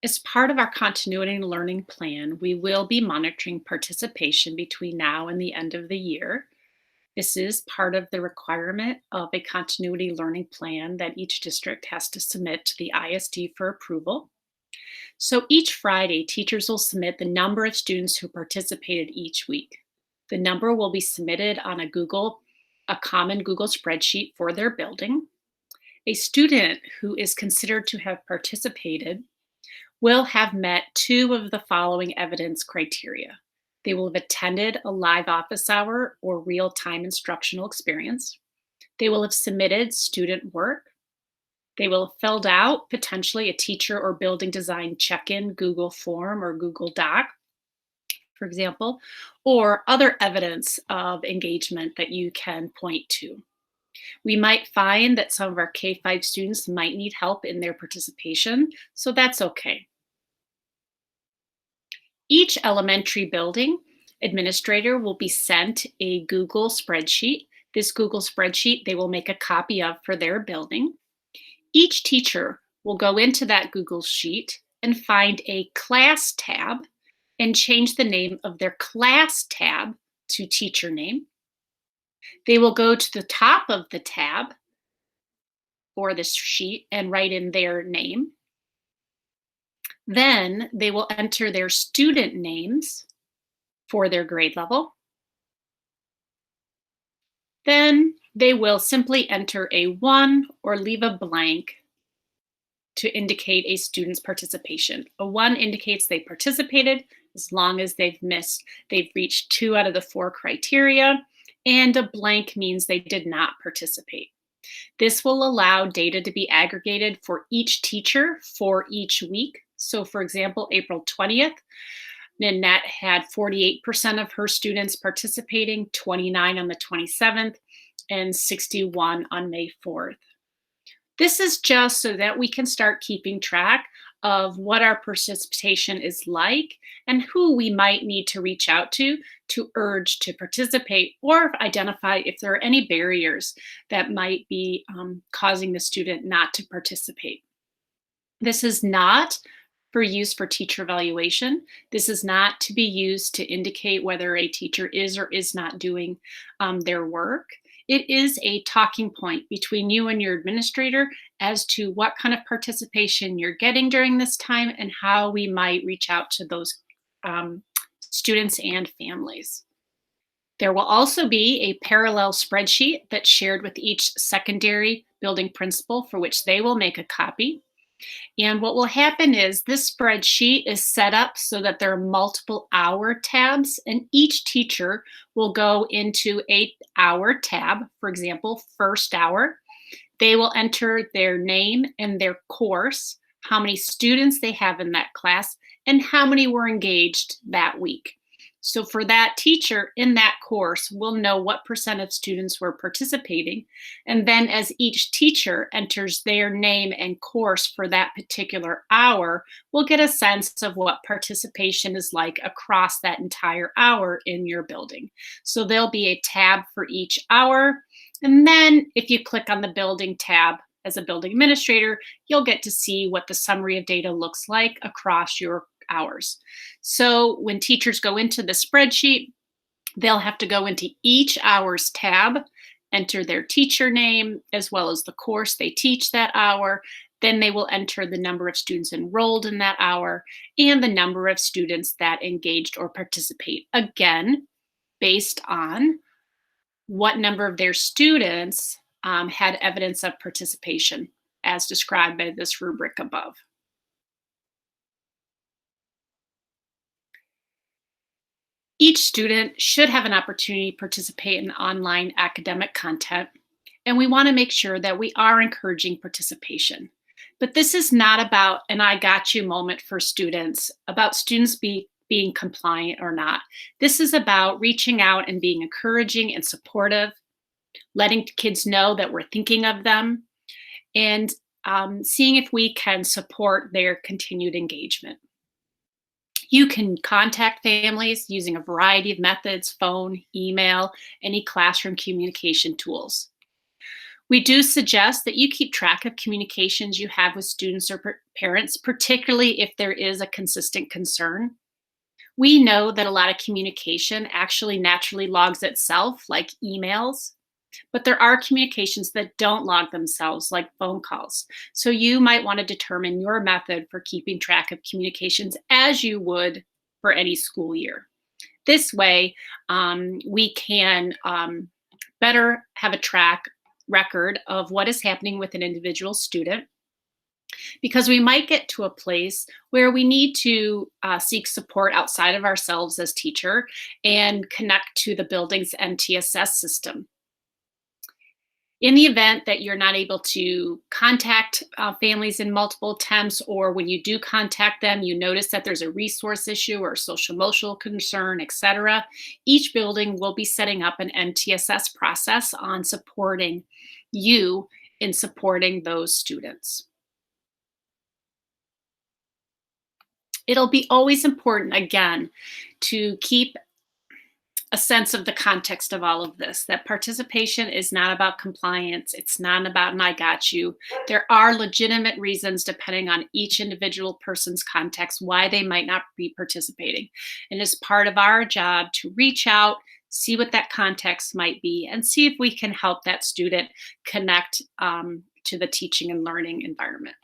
As part of our continuity learning plan, we will be monitoring participation between now and the end of the year. This is part of the requirement of a continuity learning plan that each district has to submit to the ISD for approval. So each Friday, teachers will submit the number of students who participated each week. The number will be submitted on a common Google spreadsheet for their building. A student who is considered to have participated will have met two of the following evidence criteria. They will have attended a live office hour or real-time instructional experience. They will have submitted student work. They will have filled out potentially a teacher or building design check-in Google form or Google Doc, for example, or other evidence of engagement that you can point to. We might find that some of our K-5 students might need help in their participation, so that's okay. Each elementary building administrator will be sent a Google spreadsheet. This Google spreadsheet they will make a copy of for their building. Each teacher will go into that Google sheet and find a class tab and change the name of their class tab to teacher name. They will go to the top of the tab for this sheet and write in their name. Then they will enter their student names for their grade level. Then they will simply enter a 1 or leave a blank to indicate a student's participation. A 1 indicates they participated as long as they've reached 2 out of the 4 criteria, and a blank means they did not participate. This will allow data to be aggregated for each teacher for each week. So for example, April 20th, Nanette had 48% of her students participating, 29 on the 27th, and 61 on May 4th. This is just so that we can start keeping track of what our participation is like and who we might need to reach out to urge to participate or identify if there are any barriers that might be causing the student not to participate. This is not for use for teacher evaluation. This is not to be used to indicate whether a teacher is or is not doing their work. It is a talking point between you and your administrator as to what kind of participation you're getting during this time and how we might reach out to those students and families. There will also be a parallel spreadsheet that's shared with each secondary building principal for which they will make a copy. And what will happen is this spreadsheet is set up so that there are multiple hour tabs, and each teacher will go into a hour tab, for example, first hour. They will enter their name and their course, how many students they have in that class, and how many were engaged that week. So for that teacher in that course, we'll know what percent of students were participating. And then as each teacher enters their name and course for that particular hour, we'll get a sense of what participation is like across that entire hour in your building. So there'll be a tab for each hour. And then if you click on the building tab as a building administrator, you'll get to see what the summary of data looks like across your hours. So when teachers go into the spreadsheet, they'll have to go into each hour's tab, enter their teacher name, as well as the course they teach that hour. Then they will enter the number of students enrolled in that hour and the number of students that engaged or participate. Again, based on what number of their students had evidence of participation as described by this rubric above. Each student should have an opportunity to participate in online academic content, and we want to make sure that we are encouraging participation. But this is not about an I got you moment for students, about students being compliant or not. This is about reaching out and being encouraging and supportive, letting kids know that we're thinking of them, and seeing if we can support their continued engagement. You can contact families using a variety of methods, phone, email, any classroom communication tools. We do suggest that you keep track of communications you have with students or parents, particularly if there is a consistent concern. We know that a lot of communication actually naturally logs itself, like emails, but there are communications that don't log themselves, like phone calls. So you might want to determine your method for keeping track of communications as you would for any school year. This way, we can better have a track record of what is happening with an individual student, because we might get to a place where we need to seek support outside of ourselves as teacher and connect to the building's MTSS system. In the event that you're not able to contact families in multiple attempts, or when you do contact them, you notice that there's a resource issue or social emotional concern, etc., each building will be setting up an MTSS process on supporting you in supporting those students. It'll be always important, again, to keep a sense of the context of all of this, that participation is not about compliance. It's not about an I got you. There are legitimate reasons, depending on each individual person's context, why they might not be participating. And it's part of our job to reach out, see what that context might be, and see if we can help that student connect to the teaching and learning environment.